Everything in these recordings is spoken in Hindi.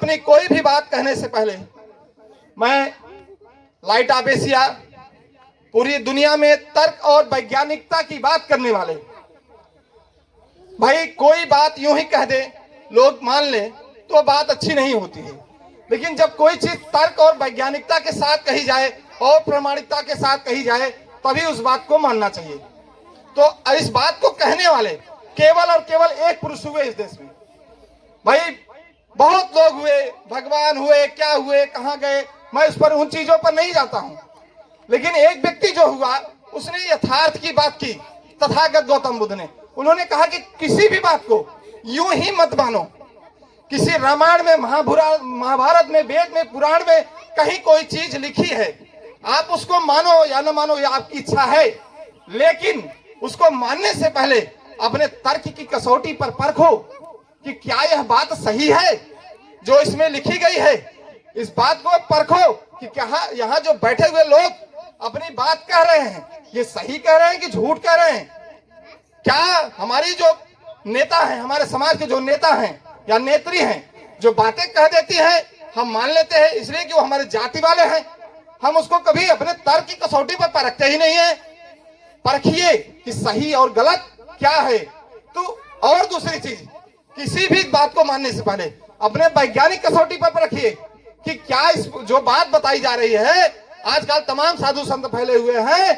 अपनी कोई भी बात कहने से पहले मैं लाइट ऑफ एशिया पूरी दुनिया में तर्क और वैज्ञानिकता की बात करने वाले, भाई कोई बात यूं ही कह दे लोग मान ले तो बात अच्छी नहीं होती है, लेकिन जब कोई चीज तर्क और वैज्ञानिकता के साथ कही जाए और प्रामाणिकता के साथ कही जाए तभी उस बात को मानना चाहिए। तो इस बात को कहने वाले केवल और केवल एक पुरुष हुए इस देश में। भाई बहुत लोग हुए, भगवान हुए, क्या हुए, कहां गए, मैं उस पर उन चीजों पर नहीं जाता हूं, लेकिन एक व्यक्ति जो हुआ उसने यथार्थ की बात की, तथागत गौतम बुद्ध ने। उन्होंने कहा कि किसी भी बात को यूं ही मत मानो। किसी रामायण में, महाभारत में, वेद में, पुराण में कहीं कोई चीज लिखी है, आप उसको मानो या न मानो, ये आपकी इच्छा है, लेकिन उसको मानने से पहले अपने तर्क की कसौटी पर परखो कि क्या यह बात सही है जो इसमें लिखी गई है। इस बात को परखो कि क्या यहाँ जो बैठे हुए लोग अपनी बात कह रहे हैं ये सही कह रहे हैं कि झूठ कह रहे हैं। क्या हमारी जो नेता हैं, हमारे समाज के जो नेता हैं या नेत्री हैं, जो बातें कह देती हैं हम मान लेते हैं इसलिए कि वो हमारे जाति वाले हैं, हम उसको कभी अपने तर्क की कसौटी पर परखते ही नहीं है। परखिए कि सही और गलत क्या है। तो और दूसरी चीज, किसी भी बात को मानने से पहले अपने वैज्ञानिक कसौटी पर परखिए कि क्या इस जो बात बताई जा रही है, आजकल तमाम साधु संत फैले हुए हैं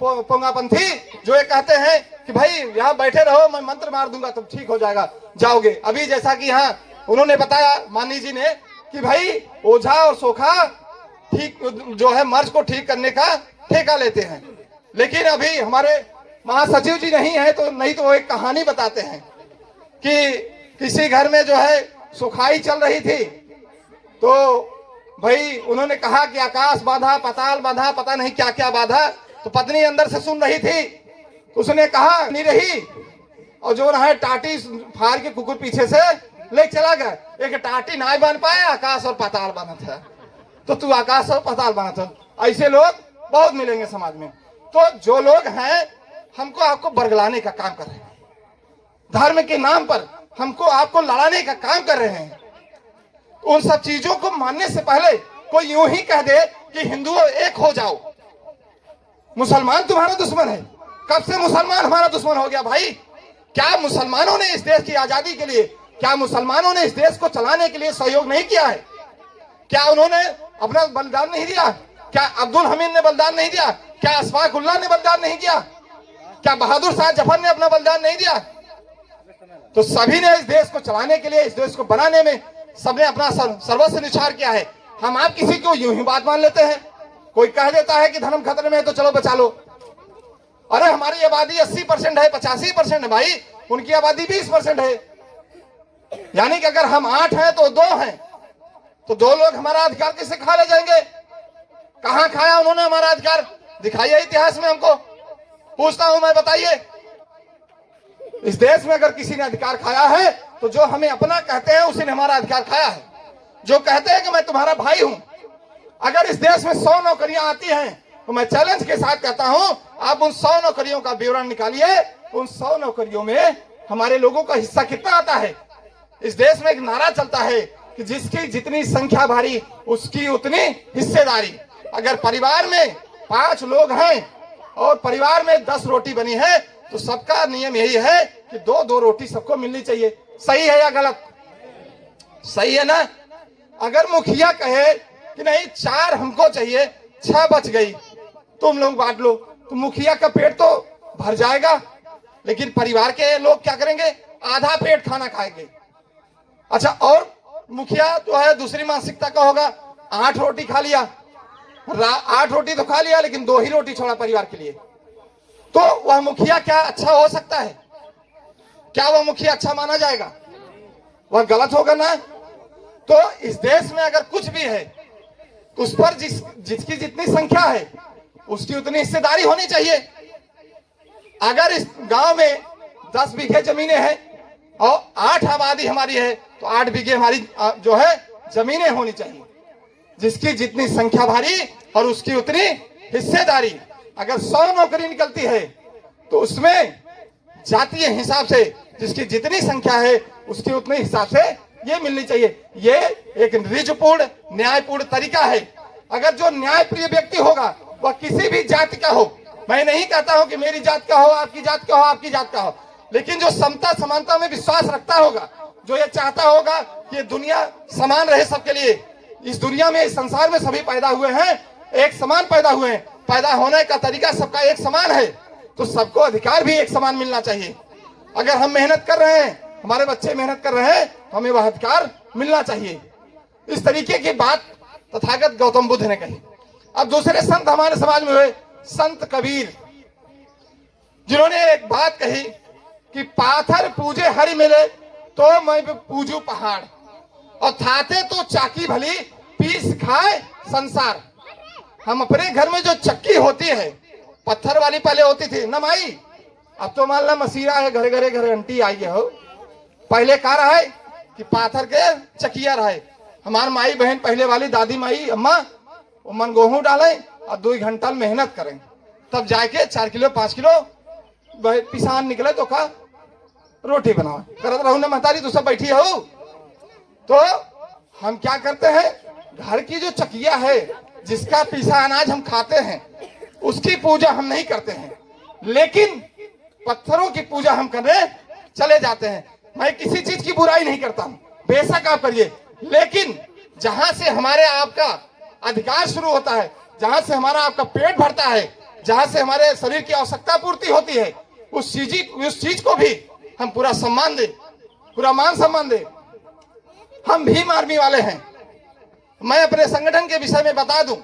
पोंगापंथी, जो ये कहते हैं कि भाई यहाँ बैठे रहो, मैं मंत्र मार दूंगा तुम ठीक हो जाएगा, जाओगे। अभी जैसा कि यहाँ उन्होंने बताया मानी जी ने कि भाई ओझा और सोखा ठीक जो है मर्ज को ठीक करने का ठेका लेते हैं, लेकिन अभी हमारे महासचिव जी नहीं है तो नहीं तो वो एक कहानी बताते हैं कि किसी घर में जो है सुखाई चल रही थी, तो भाई उन्होंने कहा कि आकाश बाधा, पाताल बाधा, पता नहीं क्या क्या बाधा। तो पत्नी अंदर से सुन रही थी, उसने कहा नहीं रही, और जो है टाटी फाड़ के कुकुर पीछे से ले चला गया। एक टाटी ना बन पाए, आकाश और पाताल बना था, तो तू आकाश और पाताल बना था। ऐसे लोग बहुत मिलेंगे समाज में। तो जो लोग हैं हमको आपको बरगलाने का काम कर रहे हैं, धर्म के नाम पर हमको आपको लड़ाने का काम कर रहे हैं। उन सब चीजों को मानने से पहले कोई यूं ही कह दे कि हिंदुओं एक हो जाओ, मुसलमान तुम्हारा दुश्मन है। कब से मुसलमान हमारा दुश्मन हो गया भाई? क्या मुसलमानों ने इस देश की आजादी के लिए, क्या मुसलमानों ने इस देश को चलाने के लिए सहयोग नहीं किया है? क्या उन्होंने अपना बलिदान नहीं दिया? क्या अब्दुल हमीद ने बलिदान नहीं दिया? क्या अशफाक उल्लाह ने बलिदान नहीं किया? क्या बहादुर शाह जफर ने अपना बलिदान नहीं दिया? तो सभी ने इस देश को चलाने के लिए, इस देश को बनाने में सबने अपना सर्वस्व निछावर किया है। हम आप किसी को यूं ही बात मान लेते हैं। कोई कह देता है कि धर्म खतरे में है तो चलो बचा लो। अरे हमारी आबादी 80% है, 85% है भाई, उनकी आबादी 20% है। यानी कि अगर हम 8 हैं तो 2 हैं, तो 2 लोग हमारा अधिकार किससे खा ले जाएंगे? कहां खाया उन्होंने हमारा अधिकार? दिखाइए इतिहास में, हमको पूछता हूं मैं, बताइए। इस देश में अगर किसी ने अधिकार खाया है तो जो हमें अपना कहते हैं उसी ने हमारा अधिकार खाया है। जो कहते हैं कि मैं तुम्हारा भाई हूं, अगर इस देश में 100 नौकरियां आती हैं तो मैं चैलेंज के साथ कहता हूं आप उन 100 नौकरियों का विवरण निकालिए। उन 100 नौकरियों में हमारे लोगों का हिस्सा कितना आता है? इस देश में एक नारा चलता है कि जिसकी जितनी संख्या भारी उसकी उतनी हिस्सेदारी। अगर परिवार में 5 लोग हैं और परिवार में 10 रोटी बनी है तो सबका नियम यही है कि 2-2 रोटी सबको मिलनी चाहिए। सही है या गलत? सही है ना? अगर मुखिया कहे कि नहीं 4 हमको चाहिए, 6 बच गई, तुम लोग बांट लो, तो मुखिया का पेट तो भर जाएगा, लेकिन परिवार के लोग क्या करेंगे? आधा पेट खाना खाएंगे। अच्छा, और मुखिया जो है दूसरी मानसिकता का होगा, 8 रोटी खा लिया, 8 रोटी तो खा लिया लेकिन 2 ही रोटी छोड़ा परिवार के लिए, तो वह मुखिया क्या अच्छा हो सकता है? क्या वह मुखिया अच्छा माना जाएगा? वह गलत होगा ना। तो इस देश में अगर कुछ भी है उस पर जिसकी जितनी संख्या है उसकी उतनी हिस्सेदारी होनी चाहिए। अगर इस गांव में 10 बीघे जमीनें हैं और 8 आबादी हमारी है तो 8 बीघे हमारी जो है जमीनें होनी चाहिए। जिसकी जितनी संख्या भारी और उसकी उतनी हिस्सेदारी। अगर 100 नौकरी निकलती है तो उसमें जातीय हिसाब से जिसकी जितनी संख्या है उसकी उतने हिसाब से ये मिलनी चाहिए। ये एक निजपूर्ण न्यायपूर्ण तरीका है। अगर जो न्यायप्रिय व्यक्ति होगा वह किसी भी जाति का हो, मैं नहीं कहता हूं कि मेरी जात का हो, आपकी जात का हो, आपकी जात का हो, लेकिन जो समता समानता में विश्वास रखता होगा, जो ये चाहता होगा कि दुनिया समान रहे सबके लिए, इस दुनिया में इस संसार में सभी पैदा हुए हैं, एक समान पैदा हुए हैं, पैदा होने का तरीका सबका एक समान है, तो सबको अधिकार भी एक समान मिलना चाहिए। अगर हम मेहनत कर रहे हैं, हमारे बच्चे मेहनत कर रहे हैं, हमें वह अधिकार मिलना चाहिए। इस तरीके की बात तथागत गौतम बुद्ध ने कही। अब दूसरे संत हमारे समाज में हुए संत कबीर, जिन्होंने एक बात कही कि पाथर पूजे हरि मिले तो मैं पूजू पहाड़, और थाते तो चाकी भली पीस खाए संसार। हम अपने घर में जो चक्की होती है, पत्थर वाली पहले होती थी न माई, अब तो मान ला मसीरा है, घरे घरे घर घंटी आई है हो। पहले कहा रहा है कि पाथर के चकिया रहे। हमार माई बहन पहले वाली दादी माई अम्मा वो मन गेहूं डाले और 2 घंटा मेहनत करें, तब जाके 4 किलो 5 किलो पिसान निकले तो का रोटी बनाओ करत रहू न महतारी, तो सब बैठी हो। तो हम क्या करते हैं, घर की जो चकिया है जिसका पिसा अनाज हम खाते हैं उसकी पूजा हम नहीं करते हैं, लेकिन पत्थरों की पूजा हम करने चले जाते हैं। मैं किसी चीज की बुराई नहीं करता हूं, बेशक आप करिए, लेकिन जहां से हमारे आपका अधिकार शुरू होता है, जहां से हमारा आपका पेट भरता है, जहां से हमारे शरीर की आवश्यकता पूर्ति होती है, उस चीज को भी हम पूरा सम्मान दे, पूरा मान सम्मान दे। हम भीम आर्मी वाले हैं। मैं अपने संगठन के विषय में बता दूं,